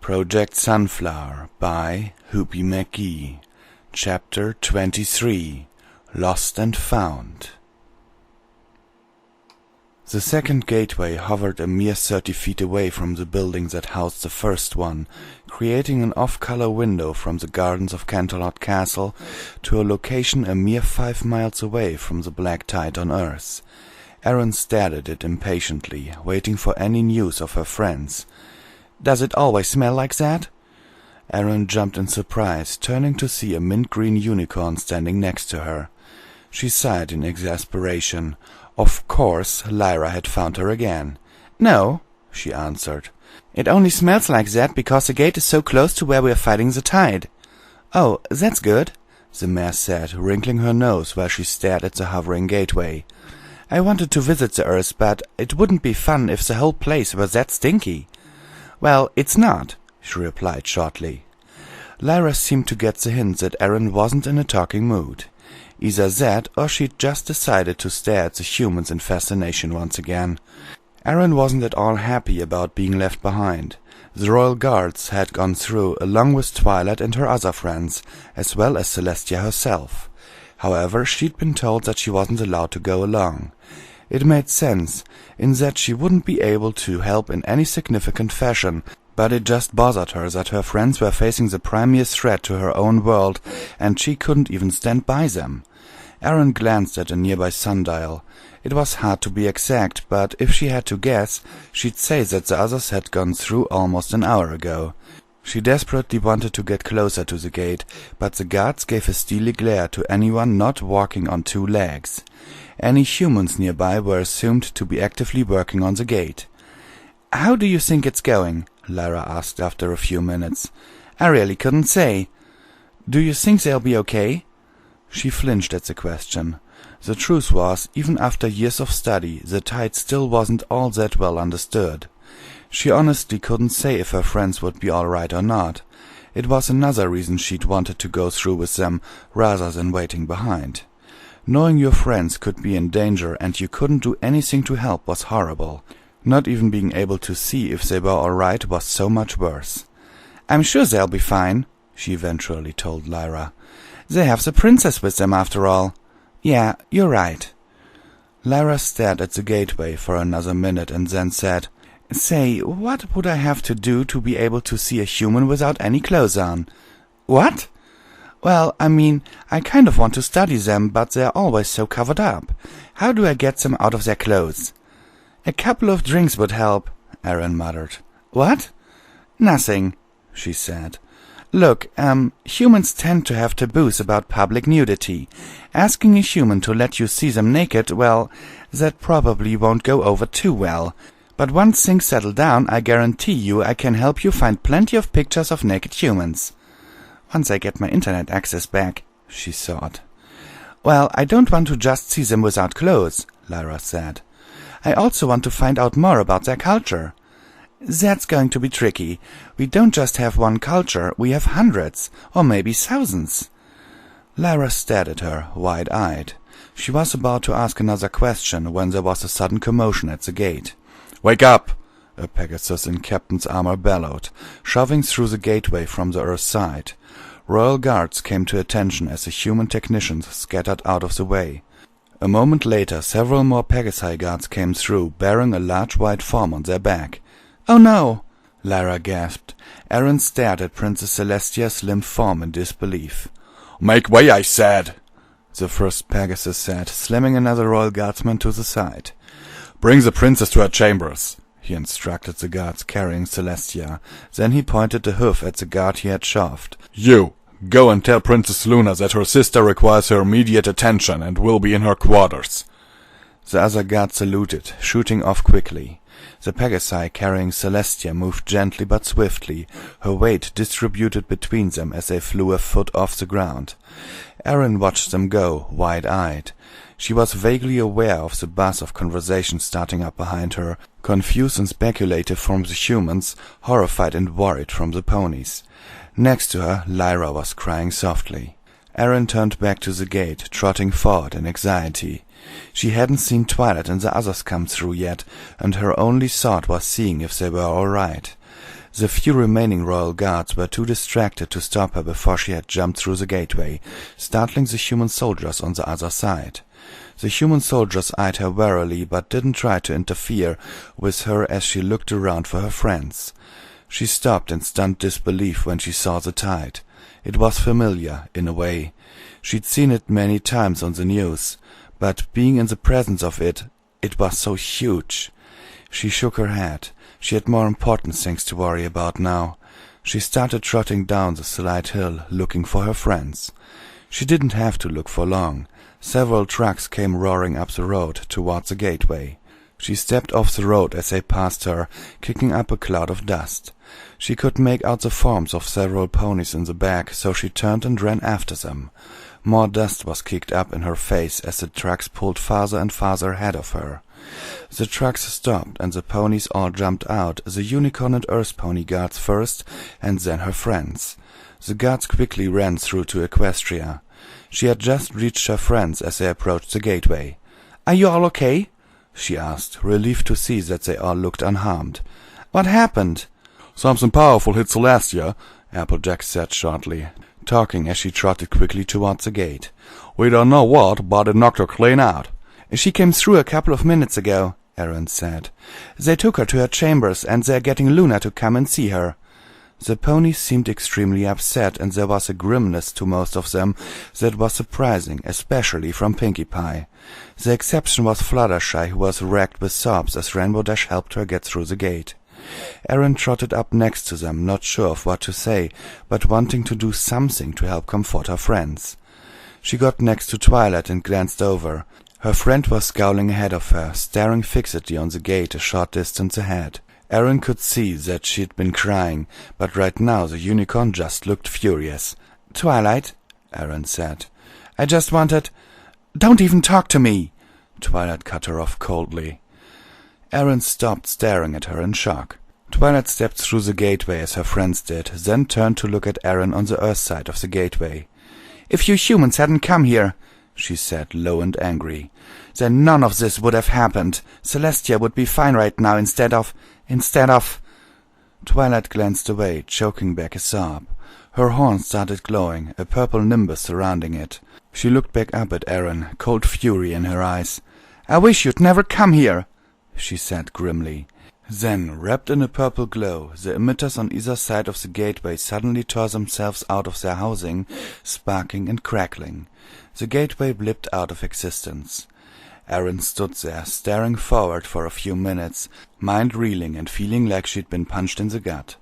Project Sunflower by Hoopy McGee. Chapter 23 Lost and Found. The second gateway hovered a mere 30 feet away from the building that housed the first one, creating an off-color window from the gardens of Canterlot Castle to a location a mere 5 miles away from the black tide on Earth. Erin stared at it impatiently, waiting for any news of her friends. "Does it always smell like that?" Erin jumped in surprise, turning to see a mint-green unicorn standing next to her. She sighed in exasperation. Of course, Lyra had found her again. "No," she answered. "It only smells like that because the gate is so close to where we are fighting the tide." "Oh, that's good," the mare said, wrinkling her nose while she stared at the hovering gateway. "I wanted to visit the Earth, but it wouldn't be fun if the whole place were that stinky." "Well, it's not," she replied shortly. Lyra seemed to get the hint that Erin wasn't in a talking mood. Either that, or she'd just decided to stare at the humans in fascination once again. Erin wasn't at all happy about being left behind. The Royal Guards had gone through, along with Twilight and her other friends, as well as Celestia herself. However, she'd been told that she wasn't allowed to go along. It made sense, in that she wouldn't be able to help in any significant fashion, but it just bothered her that her friends were facing the premier threat to her own world, and she couldn't even stand by them. Erin glanced at a nearby sundial. It was hard to be exact, but if she had to guess, she'd say that the others had gone through almost an hour ago. She desperately wanted to get closer to the gate, but the guards gave a steely glare to anyone not walking on 2 legs. Any humans nearby were assumed to be actively working on the gate. "How do you think it's going?" Lyra asked after a few minutes. "I really couldn't say." "Do you think they'll be okay?" She flinched at the question. The truth was, even after years of study, the tide still wasn't all that well understood. She honestly couldn't say if her friends would be all right or not. It was another reason she'd wanted to go through with them, rather than waiting behind. Knowing your friends could be in danger and you couldn't do anything to help was horrible. Not even being able to see if they were all right was so much worse. "I'm sure they'll be fine," she eventually told Lyra. "They have the princess with them after all." "Yeah, you're right." Lyra stared at the gateway for another minute and then said, "Say, what would I have to do to be able to see a human without any clothes on?" "What?" "Well, I mean, I kind of want to study them, but they're always so covered up. How do I get them out of their clothes?" "A couple of drinks would help," Erin muttered. "What?" "Nothing," she said. "Look, humans tend to have taboos about public nudity. Asking a human to let you see them naked, well, that probably won't go over too well. But once things settle down, I guarantee you I can help you find plenty of pictures of naked humans. Once I get my internet access back," she thought. "Well, I don't want to just see them without clothes," Lyra said. "I also want to find out more about their culture." "That's going to be tricky. We don't just have one culture, we have hundreds, or maybe thousands." Lyra stared at her, wide-eyed. She was about to ask another question when there was a sudden commotion at the gate. "Wake up!" a Pegasus in captain's armor bellowed, shoving through the gateway from the Earth side. Royal Guards came to attention as the human technicians scattered out of the way. A moment later, several more Pegasi guards came through, bearing a large white form on their back. "Oh no!" Lyra gasped. Erin stared at Princess Celestia's slim form in disbelief. "Make way, I said!" the first Pegasus said, slamming another Royal Guardsman to the side. "Bring the princess to her chambers," he instructed the guards carrying Celestia. Then he pointed the hoof at the guard he had shoved. "You, go and tell Princess Luna that her sister requires her immediate attention and will be in her quarters." The other guard saluted, shooting off quickly. The Pegasi carrying Celestia moved gently but swiftly, her weight distributed between them as they flew a foot off the ground. Erin watched them go, wide-eyed. She was vaguely aware of the buzz of conversation starting up behind her, confused and speculative from the humans, horrified and worried from the ponies. Next to her, Lyra was crying softly. Erin turned back to the gate, trotting forward in anxiety. She hadn't seen Twilight and the others come through yet, and her only thought was seeing if they were all right. The few remaining royal guards were too distracted to stop her before she had jumped through the gateway, startling the human soldiers on the other side. The human soldiers eyed her warily, but didn't try to interfere with her as she looked around for her friends. She stopped in stunned disbelief when she saw the tide. It was familiar, in a way. She'd seen it many times on the news, but being in the presence of it, it was so huge. She shook her head. She had more important things to worry about now. She started trotting down the slight hill, looking for her friends. She didn't have to look for long. Several trucks came roaring up the road towards the gateway. She stepped off the road as they passed her, kicking up a cloud of dust. She could make out the forms of several ponies in the back, so she turned and ran after them. More dust was kicked up in her face as the trucks pulled farther and farther ahead of her. The trucks stopped, and the ponies all jumped out, the unicorn and earth pony guards first, and then her friends. The guards quickly ran through to Equestria. She had just reached her friends as they approached the gateway. "Are you all okay?" she asked, relieved to see that they all looked unharmed. "What happened?" "Something powerful hit Celestia," Applejack said shortly, talking as she trotted quickly towards the gate. "We don't know what, but it knocked her clean out." "She came through a couple of minutes ago," Aaron said. "They took her to her chambers, and they're getting Luna to come and see her." The ponies seemed extremely upset, and there was a grimness to most of them that was surprising, especially from Pinkie Pie. The exception was Fluttershy, who was racked with sobs as Rainbow Dash helped her get through the gate. Aaron trotted up next to them, not sure of what to say, but wanting to do something to help comfort her friends. She got next to Twilight and glanced over. Her friend was scowling ahead of her, staring fixedly on the gate a short distance ahead. Aaron could see that she'd been crying, but right now the unicorn just looked furious. "Twilight," Aaron said, "I just wanted—" "Don't even talk to me!" Twilight cut her off coldly. Aaron stopped staring at her in shock. Twilight stepped through the gateway as her friends did, then turned to look at Aaron on the earth side of the gateway. "If you humans hadn't come here," she said, low and angry, "then none of this would have happened. Celestia would be fine right now instead of... Twilight glanced away, choking back a sob. Her horn started glowing, a purple nimbus surrounding it. She looked back up at Aaron, cold fury in her eyes. "I wish you'd never come here," she said grimly. Then, wrapped in a purple glow, the emitters on either side of the gateway suddenly tore themselves out of their housing, sparking and crackling. The gateway blipped out of existence. Aaron stood there, staring forward for a few minutes, mind reeling and feeling like she'd been punched in the gut.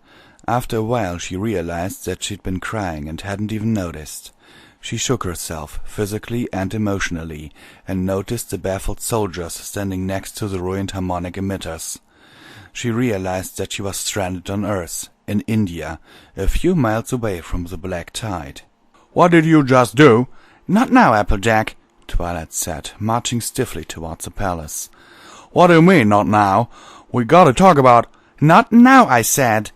After a while she realized that she'd been crying and hadn't even noticed. She shook herself, physically and emotionally, and noticed the baffled soldiers standing next to the ruined harmonic emitters. She realized that she was stranded on Earth, in India, a few miles away from the black tide. "What did you just do?" "Not now, Applejack," Twilight said, marching stiffly towards the palace. "What do you mean, not now? We gotta talk about—" "Not now, I said."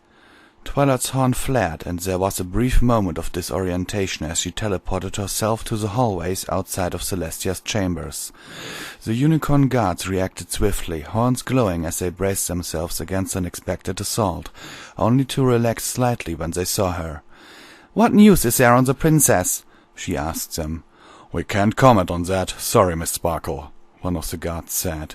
Twilight's horn flared, and there was a brief moment of disorientation as she teleported herself to the hallways outside of Celestia's chambers. The unicorn guards reacted swiftly, horns glowing as they braced themselves against an expected assault, only to relax slightly when they saw her. "What news is there on the princess?" she asked them. "We can't comment on that, sorry, Miss Sparkle," one of the guards said.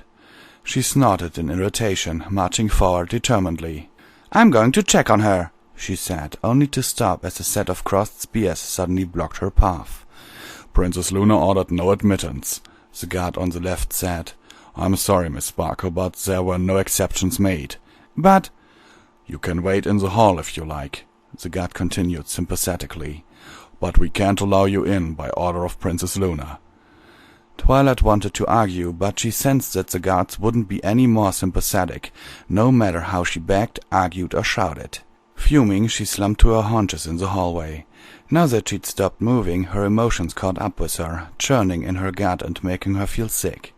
She snorted in irritation, marching forward determinedly. "I'm going to check on her," she said, only to stop as a set of crossed spears suddenly blocked her path. "Princess Luna ordered no admittance," the guard on the left said. "I'm sorry, Miss Sparkle, but there were no exceptions made." "But—" "You can wait in the hall if you like," the guard continued sympathetically. "But we can't allow you in by order of Princess Luna." Twilight wanted to argue, but she sensed that the guards wouldn't be any more sympathetic, no matter how she begged, argued, or shouted. Fuming, she slumped to her haunches in the hallway. Now that she'd stopped moving, her emotions caught up with her, churning in her gut and making her feel sick.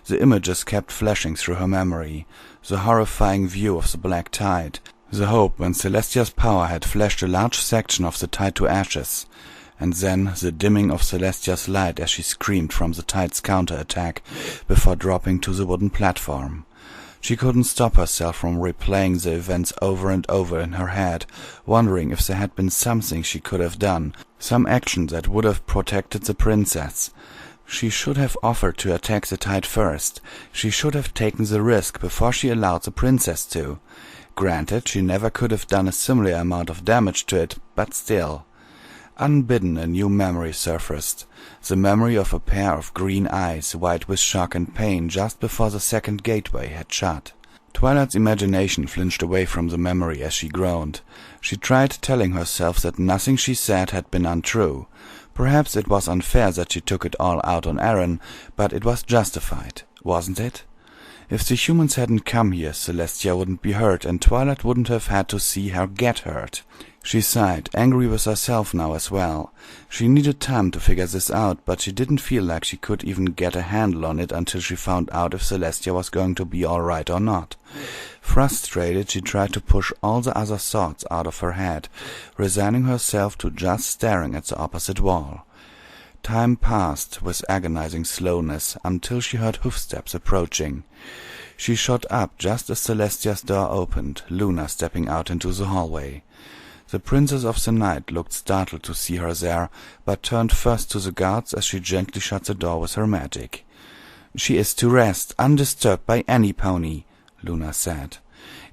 The images kept flashing through her memory, the horrifying view of the black tide, the hope when Celestia's power had flashed a large section of the tide to ashes, and then the dimming of Celestia's light as she screamed from the tide's counterattack before dropping to the wooden platform. She couldn't stop herself from replaying the events over and over in her head, wondering if there had been something she could have done, some action that would have protected the princess. She should have offered to attack the tide first. She should have taken the risk before she allowed the princess to. Granted, she never could have done a similar amount of damage to it, but still. Unbidden, a new memory surfaced. The memory of a pair of green eyes, white with shock and pain, just before the second gateway had shut. Twilight's imagination flinched away from the memory as she groaned. She tried telling herself that nothing she said had been untrue. Perhaps it was unfair that she took it all out on Aaron, but it was justified, wasn't it? If the humans hadn't come here, Celestia wouldn't be hurt, and Twilight wouldn't have had to see her get hurt. She sighed, angry with herself now as well. She needed time to figure this out, but she didn't feel like she could even get a handle on it until she found out if Celestia was going to be all right or not. Frustrated, she tried to push all the other thoughts out of her head, resigning herself to just staring at the opposite wall. Time passed with agonizing slowness until she heard hoofsteps approaching. She shot up just as Celestia's door opened, Luna stepping out into the hallway. The Princess of the Night looked startled to see her there, but turned first to the guards as she gently shut the door with her magic. "She is to rest, undisturbed by any pony," Luna said.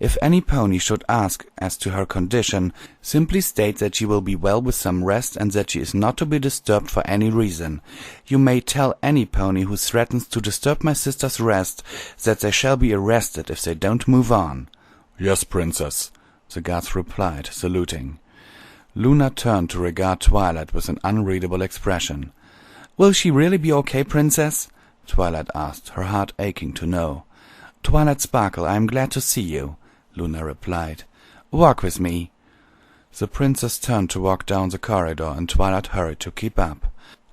"If any pony should ask as to her condition, simply state that she will be well with some rest and that she is not to be disturbed for any reason. You may tell any pony who threatens to disturb my sister's rest that they shall be arrested if they don't move on." "Yes, Princess," the guards replied, saluting. Luna turned to regard Twilight with an unreadable expression. "Will she really be okay, Princess?" Twilight asked, her heart aching to know. "Twilight Sparkle, I am glad to see you," Luna replied. "Walk with me." The princess turned to walk down the corridor, and Twilight hurried to keep up.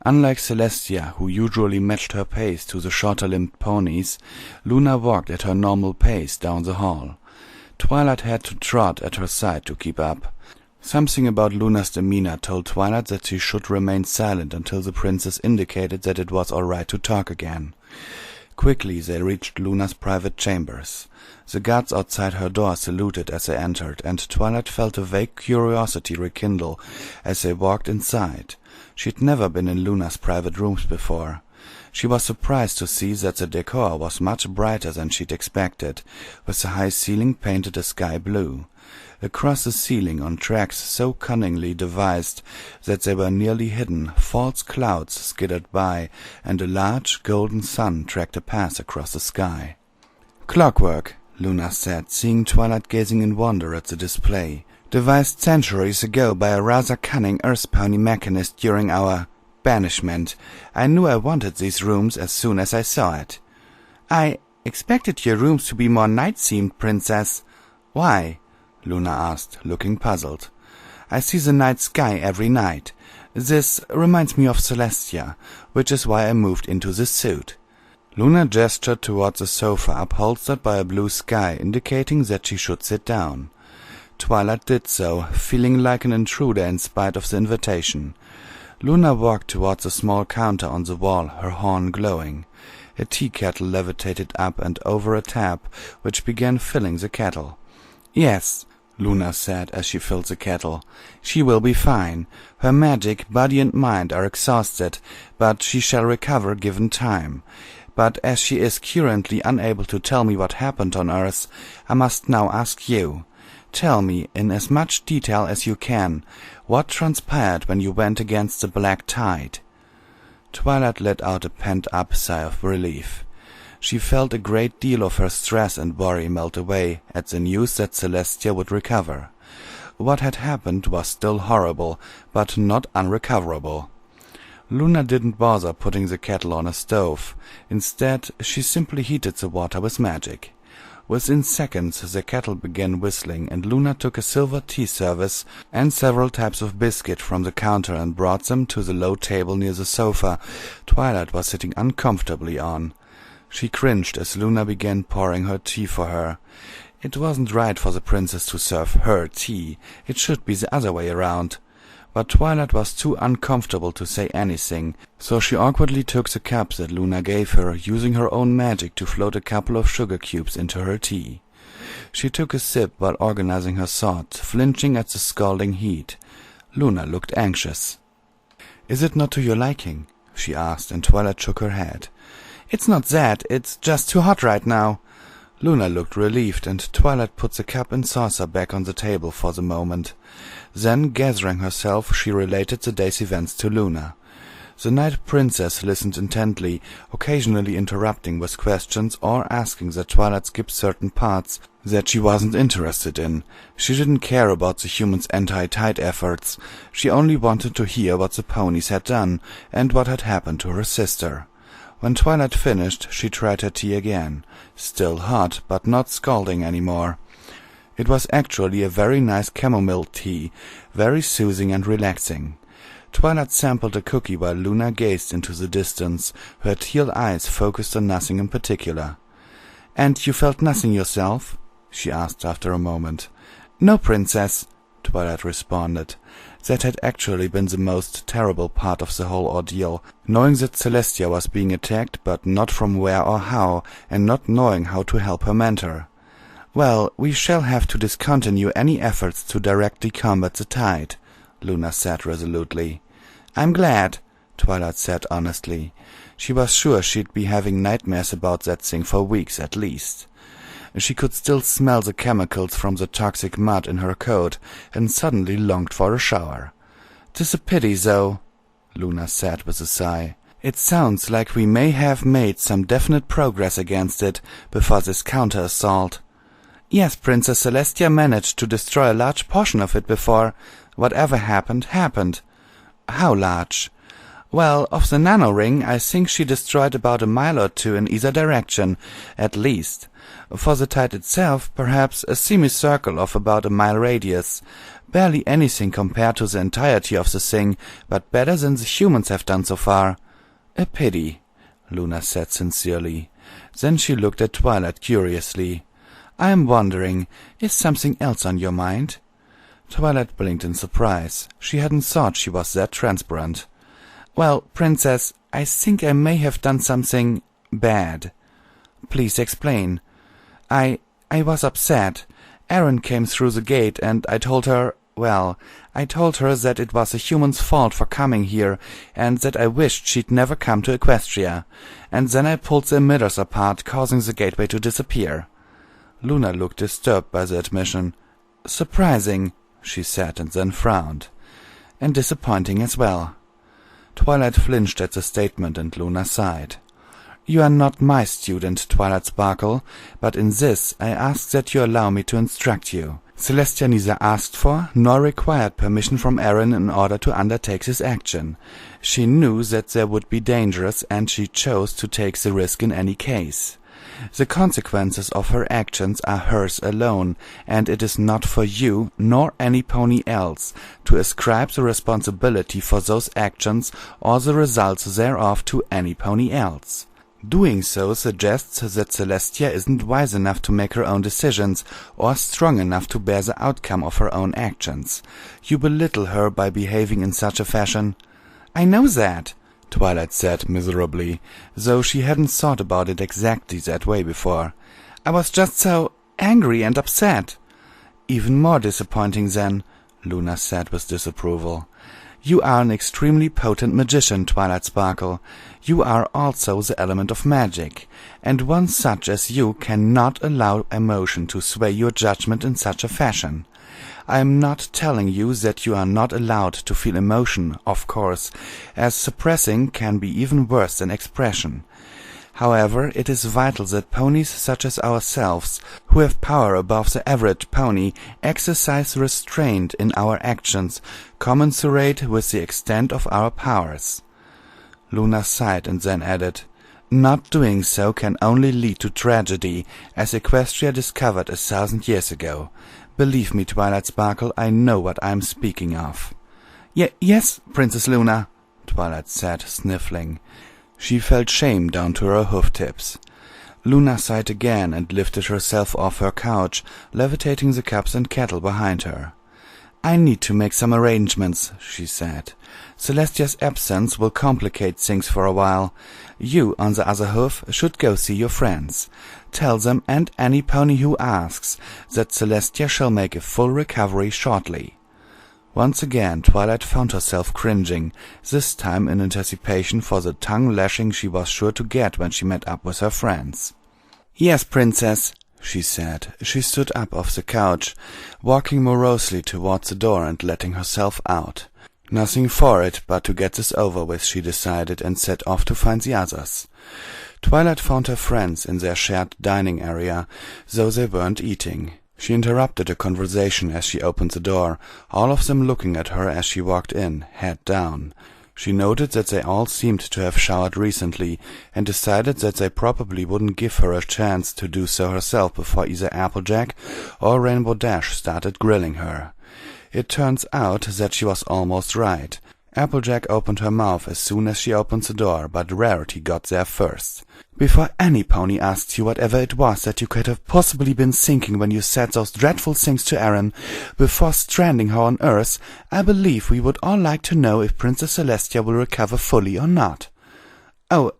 Unlike Celestia, who usually matched her pace to the shorter-limbed ponies, Luna walked at her normal pace down the hall. Twilight had to trot at her side to keep up. Something about Luna's demeanor told Twilight that she should remain silent until the princess indicated that it was all right to talk again. Quickly they reached Luna's private chambers. The guards outside her door saluted as they entered, and Twilight felt a vague curiosity rekindle as they walked inside. She'd never been in Luna's private rooms before. She was surprised to see that the decor was much brighter than she'd expected, with the high ceiling painted a sky blue. Across the ceiling, on tracks so cunningly devised that they were nearly hidden, false clouds skittered by, and a large golden sun tracked a path across the sky. "Clockwork," Luna said, seeing Twilight gazing in wonder at the display. "Devised centuries ago by a rather cunning earth pony mechanist during our banishment. I knew I wanted these rooms as soon as I saw it." "I expected your rooms to be more night-themed, Princess." "Why?" Luna asked, looking puzzled. "I see the night sky every night. This reminds me of Celestia, which is why I moved into this suit." Luna gestured towards the sofa upholstered by a blue sky, indicating that she should sit down. Twilight did so, feeling like an intruder in spite of the invitation. Luna walked towards a small counter on the wall, her horn glowing. A tea kettle levitated up and over a tap, which began filling the kettle. "Yes," Luna said as she filled the kettle. "She will be fine. Her magic, body and mind are exhausted, but she shall recover given time. But as she is currently unable to tell me what happened on Earth, I must now ask you. Tell me, in as much detail as you can, what transpired when you went against the black tide." Twilight let out a pent-up sigh of relief. She felt a great deal of her stress and worry melt away at the news that Celestia would recover. What had happened was still horrible, but not unrecoverable. Luna didn't bother putting the kettle on a stove. Instead, she simply heated the water with magic. Within seconds the kettle began whistling, and Luna took a silver tea service and several types of biscuit from the counter and brought them to the low table near the sofa Twilight was sitting uncomfortably on. She cringed as Luna began pouring her tea for her. It wasn't right for the princess to serve her tea. It should be the other way around. but Twilight was too uncomfortable to say anything, so she awkwardly took the cup that Luna gave her, using her own magic to float a couple of sugar cubes into her tea. She took a sip while organizing her thoughts, flinching at the scalding heat. Luna looked anxious. "Is it not to your liking?" she asked, and Twilight shook her head. "It's not that, it's just too hot right now." Luna looked relieved, and Twilight put the cup and saucer back on the table for the moment. Then, gathering herself, she related the day's events to Luna. The Night Princess listened intently, occasionally interrupting with questions or asking that Twilight skip certain parts that she wasn't interested in. She didn't care about the humans' anti-tide efforts. She only wanted to hear what the ponies had done and what had happened to her sister. When Twilight finished, she tried her tea again. Still hot, but not scalding anymore. It was actually a very nice chamomile tea, very soothing and relaxing. Twilight sampled a cookie while Luna gazed into the distance, her teal eyes focused on nothing in particular. "And you felt nothing yourself?" she asked after a moment. "No, Princess," Twilight responded. That had actually been the most terrible part of the whole ordeal, knowing that Celestia was being attacked, but not from where or how, and not knowing how to help her mentor. "Well, we shall have to discontinue any efforts to directly combat the tide," Luna said resolutely. "I'm glad," Twilight said honestly. She was sure she'd be having nightmares about that thing for weeks at least. She could still smell the chemicals from the toxic mud in her coat, and suddenly longed for a shower. "'Tis a pity, though," Luna said with a sigh. "It sounds like we may have made some definite progress against it before this counter-assault." "Yes, Princess Celestia managed to destroy a large portion of it before. Whatever happened, happened." "How large?" "Well, of the nano-ring, I think she destroyed about a mile or two in either direction, at least. For the tide itself, perhaps a semicircle of about a mile radius. Barely anything compared to the entirety of the thing, but better than the humans have done so far." "A pity," Luna said sincerely. Then she looked at Twilight curiously. "I am wondering, is something else on your mind?" Twilight blinked in surprise. She hadn't thought she was that transparent. "Well, Princess, I think I may have done something bad." "Please explain." I was upset. Erin came through the gate, and I told her that it was a human's fault for coming here, and that I wished she'd never come to Equestria. And then I pulled the emitters apart, causing the gateway to disappear." Luna looked disturbed by the admission. "Surprising," she said, and then frowned. "And disappointing as well." Twilight flinched at the statement, and Luna sighed. "You are not my student, Twilight Sparkle, but in this I ask that you allow me to instruct you. Celestia neither asked for nor required permission from Erin in order to undertake this action. She knew that there would be dangers, and she chose to take the risk in any case. The consequences of her actions are hers alone, and it is not for you, nor any pony else, to ascribe the responsibility for those actions or the results thereof to any pony else. Doing so suggests that Celestia isn't wise enough to make her own decisions, or strong enough to bear the outcome of her own actions. You belittle her by behaving in such a fashion." "I know that," Twilight said miserably, though she hadn't thought about it exactly that way before. "I was just so angry and upset." "Even more disappointing then," Luna said with disapproval. "You are an extremely potent magician, Twilight Sparkle. You are also the element of magic, and one such as you cannot allow emotion to sway your judgment in such a fashion. I am not telling you that you are not allowed to feel emotion, of course, as suppressing can be even worse than expression. However, it is vital that ponies such as ourselves, who have power above the average pony, exercise restraint in our actions, commensurate with the extent of our powers." Luna sighed and then added, "Not doing so can only lead to tragedy, as Equestria discovered 1,000 years ago. Believe me, Twilight Sparkle, I know what I am speaking of." Yes, Princess Luna," Twilight said, sniffling. She felt shame down to her hoof-tips. Luna sighed again and lifted herself off her couch, levitating the cups and kettle behind her. "I need to make some arrangements," she said. "Celestia's absence will complicate things for a while. You, on the other hoof, should go see your friends. Tell them, and any pony who asks, that Celestia shall make a full recovery shortly." Once again Twilight found herself cringing, this time in anticipation for the tongue-lashing she was sure to get when she met up with her friends. "Yes, Princess," she said. She stood up off the couch, walking morosely towards the door and letting herself out. Nothing for it but to get this over with, she decided, and set off to find the others. Twilight found her friends in their shared dining area, though they weren't eating. She interrupted a conversation as she opened the door, all of them looking at her as she walked in, head down. She noted that they all seemed to have showered recently, and decided that they probably wouldn't give her a chance to do so herself before either Applejack or Rainbow Dash started grilling her. It turns out that she was almost right. Applejack opened her mouth as soon as she opened the door, but Rarity got there first. "Before any pony asks you whatever it was that you could have possibly been thinking when you said those dreadful things to Aaron, before stranding her on Earth, I believe we would all like to know if Princess Celestia will recover fully or not." "Oh,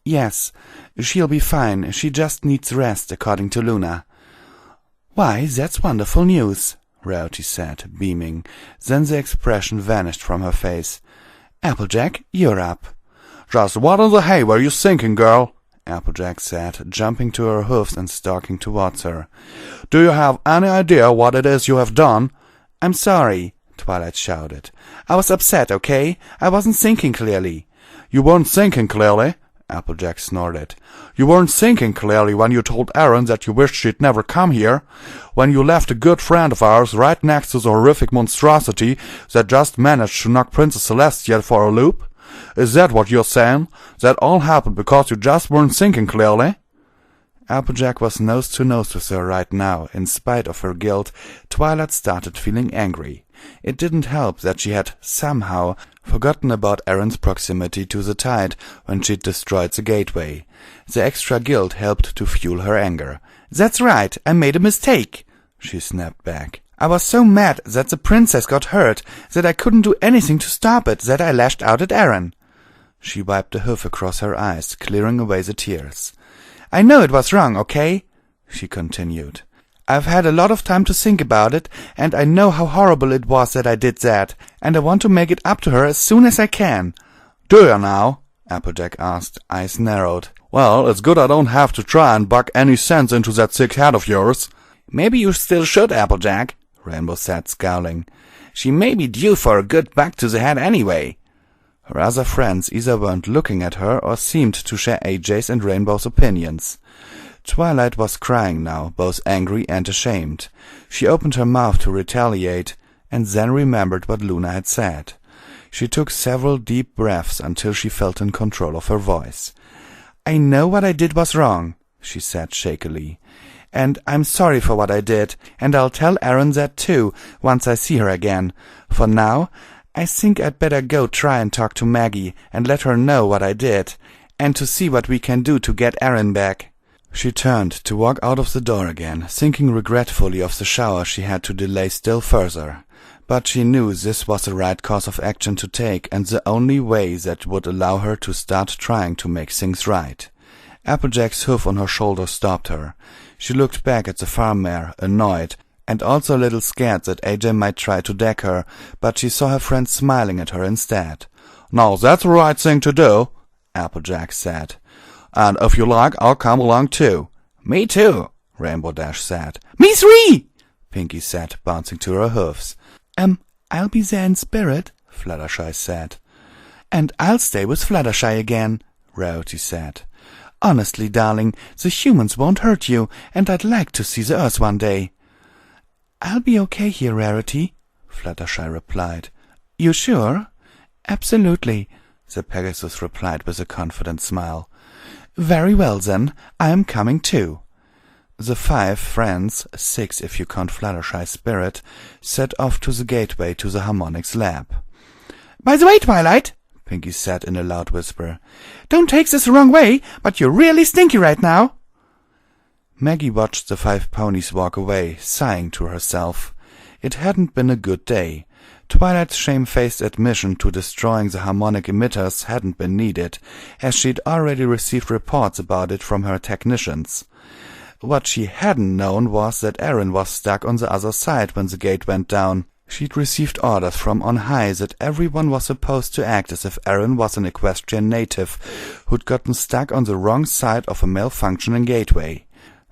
yes. She'll be fine. She just needs rest, according to Luna." "Why, that's wonderful news," Rarity said, beaming. Then the expression vanished from her face. "Applejack, you're up." "Just what in the hay were you thinking, girl?" Applejack said, jumping to her hoofs and stalking towards her. "Do you have any idea what it is you have done?" "I'm sorry," Twilight shouted. "I was upset, okay? I wasn't thinking clearly." "You weren't thinking clearly?" Applejack snorted. "You weren't thinking clearly when you told Erin that you wished she'd never come here? When you left a good friend of ours right next to the horrific monstrosity that just managed to knock Princess Celestia for a loop? Is that what you're saying? That all happened because you just weren't thinking clearly?" Applejack was nose to nose with her right now. In spite of her guilt, Twilight started feeling angry. It didn't help that she had, somehow, forgotten about Erin's proximity to the tide when she'd destroyed the gateway. The extra guilt helped to fuel her anger. "That's right, I made a mistake," she snapped back. "I was so mad that the princess got hurt, that I couldn't do anything to stop it, that I lashed out at Erin." She wiped a hoof across her eyes, clearing away the tears. "I know it was wrong, okay?" she continued. "I've had a lot of time to think about it, and I know how horrible it was that I did that, and I want to make it up to her as soon as I can." "Do you now?" Applejack asked, eyes narrowed. "Well, it's good I don't have to try and buck any sense into that sick head of yours." "Maybe you still should, Applejack," Rainbow said, scowling. "She may be due for a good buck to the head anyway." Her other friends either weren't looking at her or seemed to share AJ's and Rainbow's opinions. Twilight was crying now, both angry and ashamed. She opened her mouth to retaliate, and then remembered what Luna had said. She took several deep breaths until she felt in control of her voice. "I know what I did was wrong," she said shakily. "And I'm sorry for what I did, and I'll tell Erin that too, once I see her again. For now, I think I'd better go try and talk to Maggie and let her know what I did, and to see what we can do to get Erin back." She turned to walk out of the door again, thinking regretfully of the shower she had to delay still further. But she knew this was the right course of action to take, and the only way that would allow her to start trying to make things right. Applejack's hoof on her shoulder stopped her. She looked back at the farm mare, annoyed, and also a little scared that AJ might try to deck her, but she saw her friend smiling at her instead. "Now that's the right thing to do," Applejack said. "And if you like, I'll come along too." "Me too," Rainbow Dash said. "Me three," Pinkie said, bouncing to her hoofs. I'll be there in spirit," Fluttershy said. "And I'll stay with Fluttershy again," Rarity said. "Honestly, darling, the humans won't hurt you, and I'd like to see the Earth one day." "I'll be okay here, Rarity," Fluttershy replied. "You sure?" "Absolutely," the Pegasus replied with a confident smile. "Very well, then. I'm coming too." The 5 friends, 6 if you count Fluttershy's spirit, set off to the gateway to the Harmonix lab. "By the way, Twilight," Pinkie said in a loud whisper, "don't take this the wrong way, but you're really stinky right now." Maggie watched the 5 ponies walk away, sighing to herself. It hadn't been a good day. Twilight's shamefaced admission to destroying the harmonic emitters hadn't been needed, as she'd already received reports about it from her technicians. What she hadn't known was that Aaron was stuck on the other side when the gate went down. She'd received orders from on high that everyone was supposed to act as if Aaron was an equestrian native who'd gotten stuck on the wrong side of a malfunctioning gateway.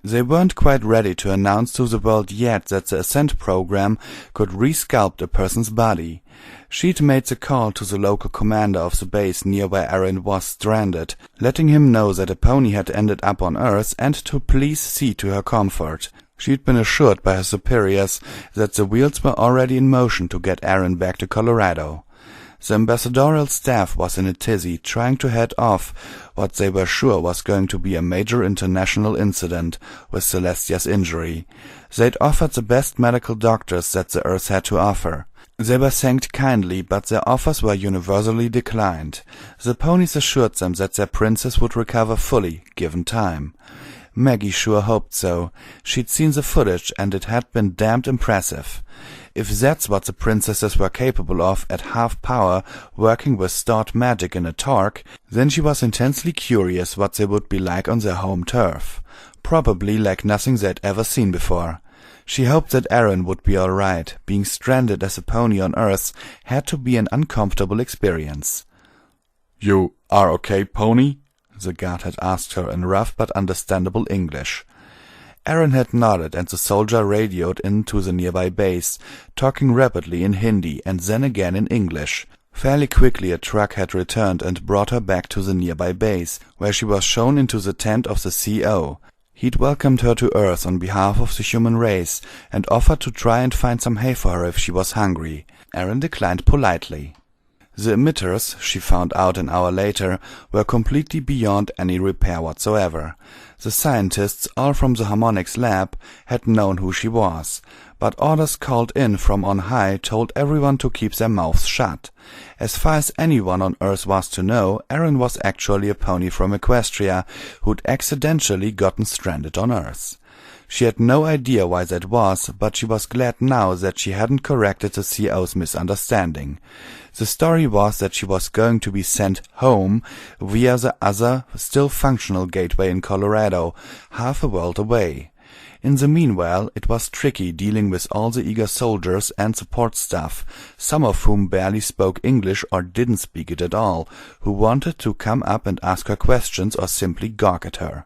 They weren't quite ready to announce to the world yet that the Ascent program could resculpt a person's body. She'd made the call to the local commander of the base near where Aaron was stranded, letting him know that a pony had ended up on Earth and to please see to her comfort. She'd been assured by her superiors that the wheels were already in motion to get Aaron back to Colorado. The ambassadorial staff was in a tizzy, trying to head off what they were sure was going to be a major international incident with Celestia's injury. They'd offered the best medical doctors that the Earth had to offer. They were thanked kindly, but their offers were universally declined. The ponies assured them that their princess would recover fully, given time. Maggie sure hoped so. She'd seen the footage, and it had been damned impressive. If that's what the princesses were capable of at half power, working with stored magic in a torque, then she was intensely curious what they would be like on their home turf. Probably like nothing they'd ever seen before. She hoped that Aaron would be all right. Being stranded as a pony on Earth had to be an uncomfortable experience. "You are okay, Pony?" the guard had asked her in rough but understandable English. Aaron had nodded, and the soldier radioed into the nearby base, talking rapidly in Hindi and then again in English. Fairly quickly a truck had returned and brought her back to the nearby base, where she was shown into the tent of the CO. He'd welcomed her to Earth on behalf of the human race, and offered to try and find some hay for her if she was hungry. Aaron declined politely. The emitters, she found out an hour later, were completely beyond any repair whatsoever. The scientists, all from the harmonics lab, had known who she was, but orders called in from on high told everyone to keep their mouths shut. As far as anyone on Earth was to know, Aaron was actually a pony from Equestria who'd accidentally gotten stranded on Earth. She had no idea why that was, but she was glad now that she hadn't corrected the CO's misunderstanding. The story was that she was going to be sent home via the other, still functional gateway in Colorado, half a world away. In the meanwhile, it was tricky dealing with all the eager soldiers and support staff, some of whom barely spoke English or didn't speak it at all, who wanted to come up and ask her questions or simply gawk at her.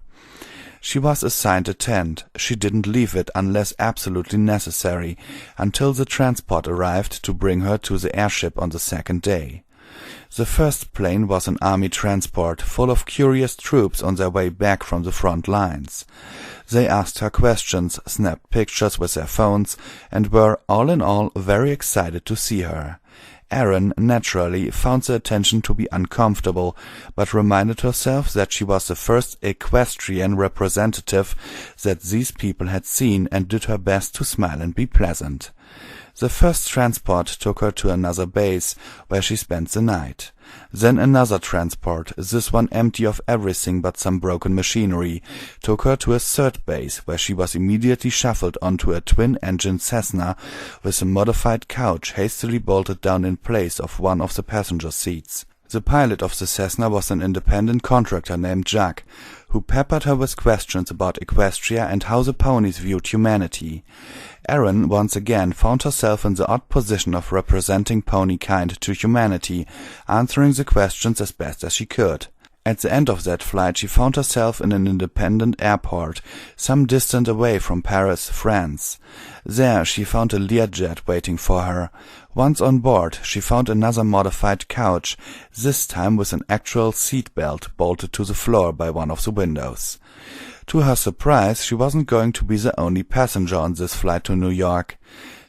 She was assigned a tent. She didn't leave it unless absolutely necessary, until the transport arrived to bring her to the airship on the second day. The first plane was an army transport, full of curious troops on their way back from the front lines. They asked her questions, snapped pictures with their phones, and were, all in all, very excited to see her. Aaron, naturally, found the attention to be uncomfortable, but reminded herself that she was the first equestrian representative that these people had seen, and did her best to smile and be pleasant. The first transport took her to another base, where she spent the night. Then another transport, this one empty of everything but some broken machinery, took her to a third base, where she was immediately shuffled onto a twin-engine Cessna with a modified couch hastily bolted down in place of one of the passenger seats. The pilot of the Cessna was an independent contractor named Jack, who peppered her with questions about Equestria and how the ponies viewed humanity. Aaron once again found herself in the odd position of representing ponykind to humanity, answering the questions as best as she could. At the end of that flight she found herself in an independent airport, some distance away from Paris, France. There she found a Learjet waiting for her. Once on board, she found another modified couch, this time with an actual seat belt bolted to the floor by one of the windows. To her surprise, she wasn't going to be the only passenger on this flight to New York.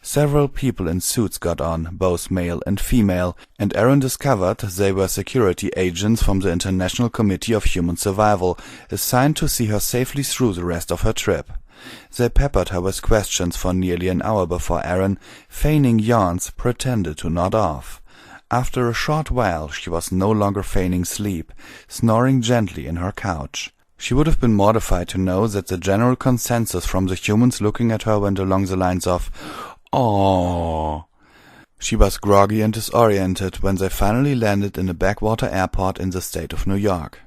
Several people in suits got on, both male and female, and Aaron discovered they were security agents from the International Committee of Human Survival, assigned to see her safely through the rest of her trip. They peppered her with questions for nearly an hour before Aaron, feigning yawns, pretended to nod off. After a short while she was no longer feigning sleep, snoring gently in her couch. She would have been mortified to know that the general consensus from the humans looking at her went along the lines of, Oh. She was groggy and disoriented when they finally landed in a backwater airport in the state of New York.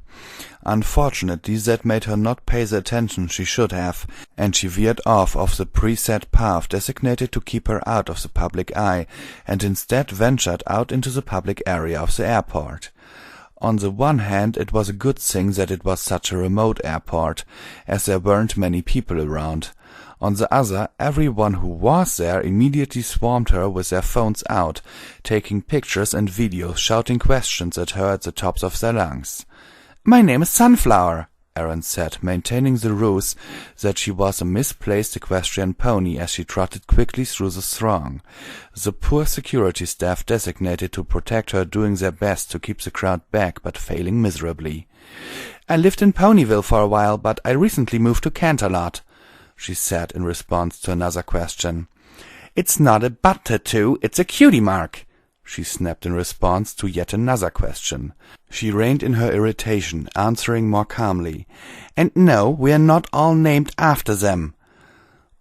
Unfortunately, that made her not pay the attention she should have, and she veered off of the preset path designated to keep her out of the public eye, and instead ventured out into the public area of the airport. On the one hand, it was a good thing that it was such a remote airport, as there weren't many people around. On the other, everyone who was there immediately swarmed her with their phones out, taking pictures and videos, shouting questions at her at the tops of their lungs. "My name is Sunflower," Erin said, maintaining the ruse that she was a misplaced equestrian pony as she trotted quickly through the throng, the poor security staff designated to protect her doing their best to keep the crowd back but failing miserably. "I lived in Ponyville for a while, but I recently moved to Canterlot," she said in response to another question. "It's not a butt tattoo, it's a cutie mark," she snapped in response to yet another question. She reined in her irritation, answering more calmly, "And no, we are not all named after them."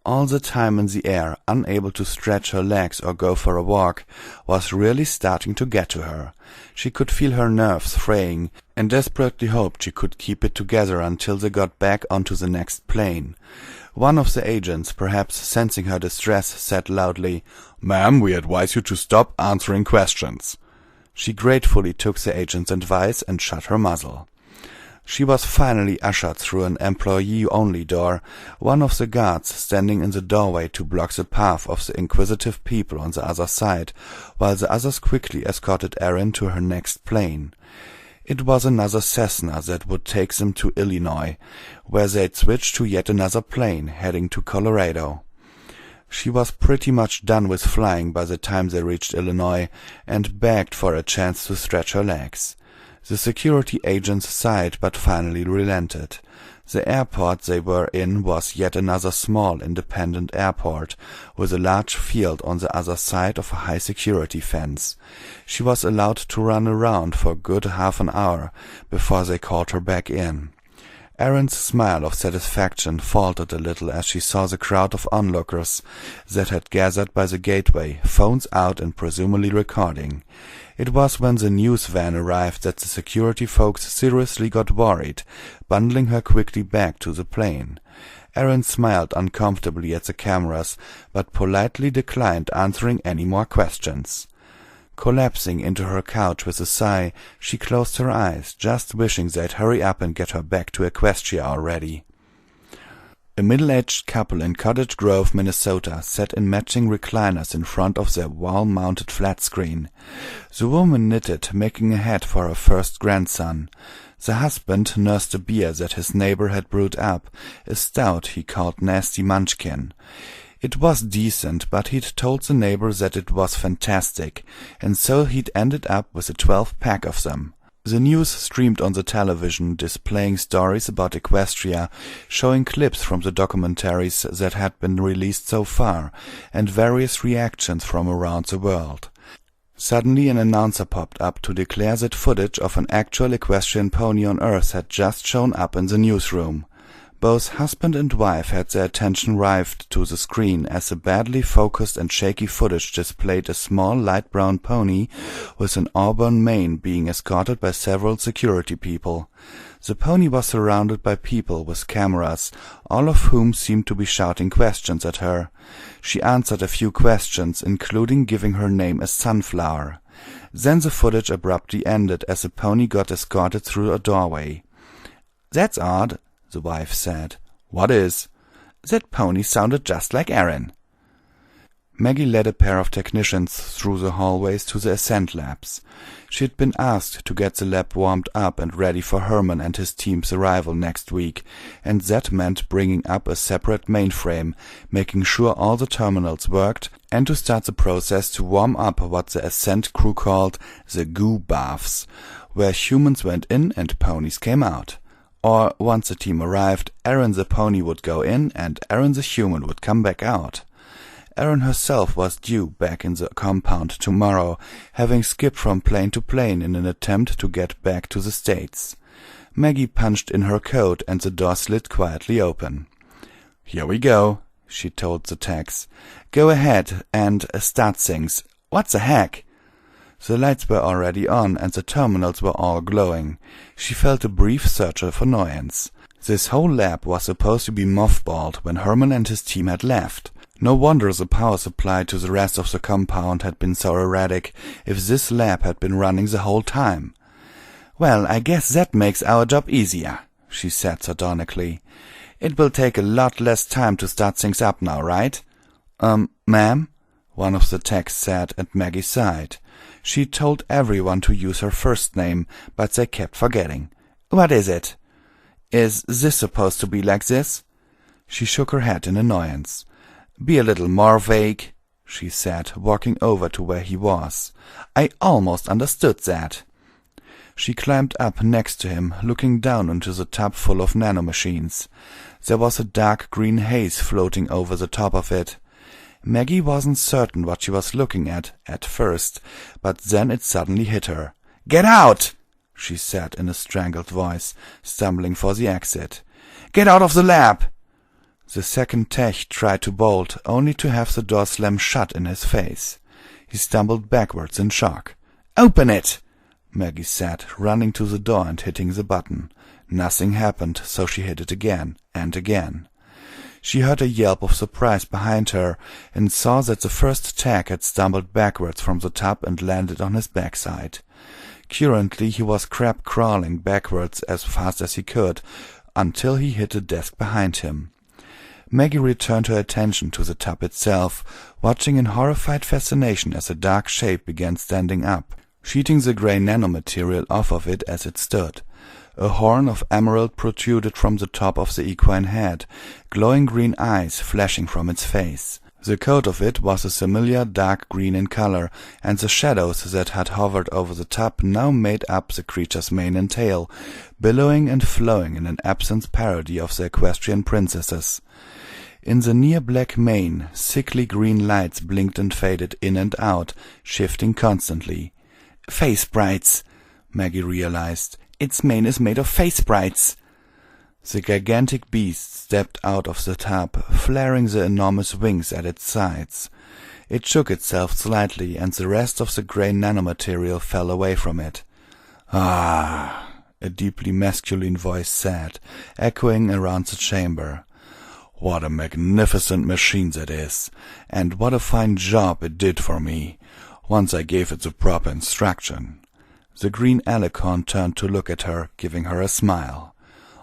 All the time in the air, unable to stretch her legs or go for a walk, was really starting to get to her. She could feel her nerves fraying, and desperately hoped she could keep it together until they got back onto the next plane. One of the agents, perhaps sensing her distress, said loudly, "Ma'am, we advise you to stop answering questions." She gratefully took the agent's advice and shut her muzzle. She was finally ushered through an employee-only door, one of the guards standing in the doorway to block the path of the inquisitive people on the other side, while the others quickly escorted Erin to her next plane. It was another Cessna that would take them to Illinois, where they'd switch to yet another plane, heading to Colorado. She was pretty much done with flying by the time they reached Illinois, and begged for a chance to stretch her legs. The security agents sighed but finally relented. The airport they were in was yet another small independent airport, with a large field on the other side of a high-security fence. She was allowed to run around for a good half an hour before they called her back in. Erin's smile of satisfaction faltered a little as she saw the crowd of onlookers that had gathered by the gateway, phones out and presumably recording. It was when the news van arrived that the security folks seriously got worried, bundling her quickly back to the plane. Erin smiled uncomfortably at the cameras, but politely declined answering any more questions. Collapsing into her couch with a sigh, she closed her eyes, just wishing they'd hurry up and get her back to Equestria already. A middle-aged couple in Cottage Grove, Minnesota, sat in matching recliners in front of their wall-mounted flat screen. The woman knitted, making a hat for her first grandson. The husband nursed a beer that his neighbor had brewed up, a stout he called Nasty Munchkin. It was decent, but he'd told the neighbor that it was fantastic, and so he'd ended up with a 12-pack of them. The news streamed on the television, displaying stories about Equestria, showing clips from the documentaries that had been released so far, and various reactions from around the world. Suddenly an announcer popped up to declare that footage of an actual equestrian pony on Earth had just shown up in the newsroom. Both husband and wife had their attention rived to the screen as the badly focused and shaky footage displayed a small light brown pony with an auburn mane being escorted by several security people. The pony was surrounded by people with cameras, all of whom seemed to be shouting questions at her. She answered a few questions, including giving her name as Sunflower. Then the footage abruptly ended as the pony got escorted through a doorway. "That's odd," the wife said. "What is?" "That pony sounded just like Erin." Maggie led a pair of technicians through the hallways to the Ascent labs. She had been asked to get the lab warmed up and ready for Herman and his team's arrival next week, and that meant bringing up a separate mainframe, making sure all the terminals worked, and to start the process to warm up what the Ascent crew called the goo baths, where humans went in and ponies came out. Or, once the team arrived, Erin the pony would go in and Erin the human would come back out. Erin herself was due back in the compound tomorrow, having skipped from plane to plane in an attempt to get back to the States. Maggie punched in her code and the door slid quietly open. "Here we go," she told the techs. "Go ahead and start things. What the heck?" The lights were already on, and the terminals were all glowing. She felt a brief surge of annoyance. This whole lab was supposed to be mothballed when Herman and his team had left. No wonder the power supply to the rest of the compound had been so erratic if this lab had been running the whole time. "Well, I guess that makes our job easier," she said sardonically. "It will take a lot less time to start things up now, right?" Ma'am?" one of the techs said, and Maggie sighed. She told everyone to use her first name, but they kept forgetting. "What is it?" "Is this supposed to be like this?" She shook her head in annoyance. "Be a little more vague," she said, walking over to where he was. "I almost understood that." She climbed up next to him, looking down into the tub full of nanomachines. There was a dark green haze floating over the top of it. Maggie wasn't certain what she was looking at first, but then it suddenly hit her. "Get out!" she said in a strangled voice, stumbling for the exit. "Get out of the lab!" The second tech tried to bolt, only to have the door slam shut in his face. He stumbled backwards in shock. "Open it!" Maggie said, running to the door and hitting the button. Nothing happened, so she hit it again and again. She heard a yelp of surprise behind her and saw that the first tech had stumbled backwards from the tub and landed on his backside. Currently he was crab-crawling backwards as fast as he could, until he hit a desk behind him. Maggie returned her attention to the tub itself, watching in horrified fascination as a dark shape began standing up, sheeting the grey nanomaterial off of it as it stood. A horn of emerald protruded from the top of the equine head, glowing green eyes flashing from its face. The coat of it was a similar dark green in color, and the shadows that had hovered over the tub now made up the creature's mane and tail, billowing and flowing in an absent parody of the equestrian princesses. In the near black mane, sickly green lights blinked and faded in and out, shifting constantly. "Face sprites," Maggie realized. "Its mane is made of face sprites." The gigantic beast stepped out of the tub, flaring the enormous wings at its sides. It shook itself slightly, and the rest of the grey nanomaterial fell away from it. "Ah," a deeply masculine voice said, echoing around the chamber. "What a magnificent machine that is, and what a fine job it did for me, once I gave it the proper instruction." The green alicorn turned to look at her, giving her a smile.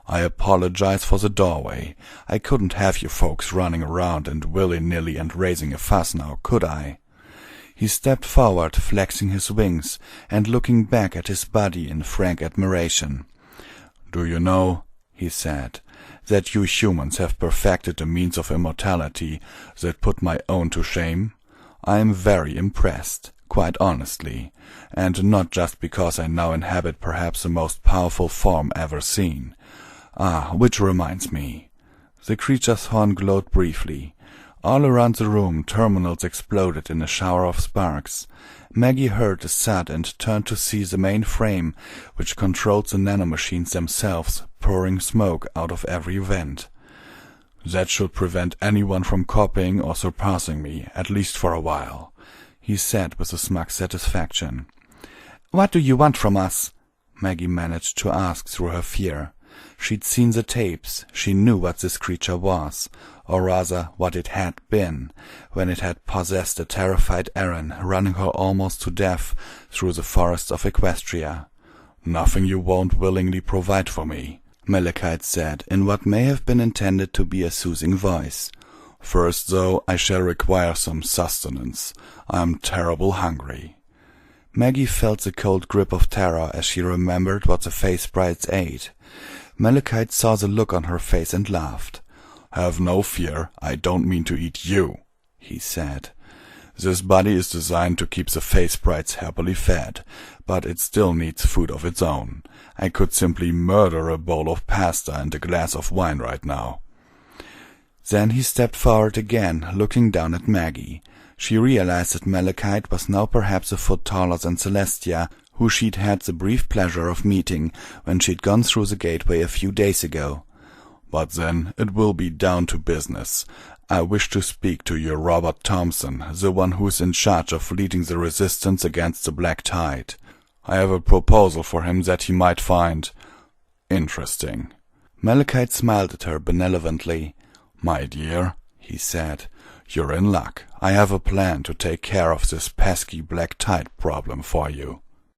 "I apologize for the doorway. I couldn't have you folks running around and willy-nilly and raising a fuss now, could I?" He stepped forward, flexing his wings, and looking back at his buddy in frank admiration. "Do you know," he said, "that you humans have perfected a means of immortality that put my own to shame? I am very impressed, quite honestly, and not just because I now inhabit perhaps the most powerful form ever seen. Ah, which reminds me." The creature's horn glowed briefly. All around the room terminals exploded in a shower of sparks. Maggie heard a thud and turned to see the main frame, which controlled the nanomachines themselves, pouring smoke out of every vent. "That should prevent anyone from copying or surpassing me, at least for a while," he said with a smug satisfaction. "What do you want from us?" Maggie managed to ask through her fear. She'd seen the tapes. She knew what this creature was, or rather what it had been, when it had possessed a terrified Erin, running her almost to death through the forests of Equestria. "Nothing you won't willingly provide for me," Malachite said, in what may have been intended to be a soothing voice. "First, though, I shall require some sustenance. I am terrible hungry." Maggie felt the cold grip of terror as she remembered what the face sprites ate. Malachite saw the look on her face and laughed. "Have no fear, I don't mean to eat you," he said. "This body is designed to keep the face sprites happily fed, but it still needs food of its own. I could simply murder a bowl of pasta and a glass of wine right now." Then he stepped forward again, looking down at Maggie. She realized that Malachite was now perhaps a foot taller than Celestia, who she'd had the brief pleasure of meeting when she'd gone through the gateway a few days ago. "But then it will be down to business. I wish to speak to your Robert Thompson, the one who's in charge of leading the resistance against the Black Tide. I have a proposal for him that he might find interesting." Malachite smiled at her benevolently. "My dear," he said, "you're in luck. I have a plan to take care of this pesky Black Tide problem for you."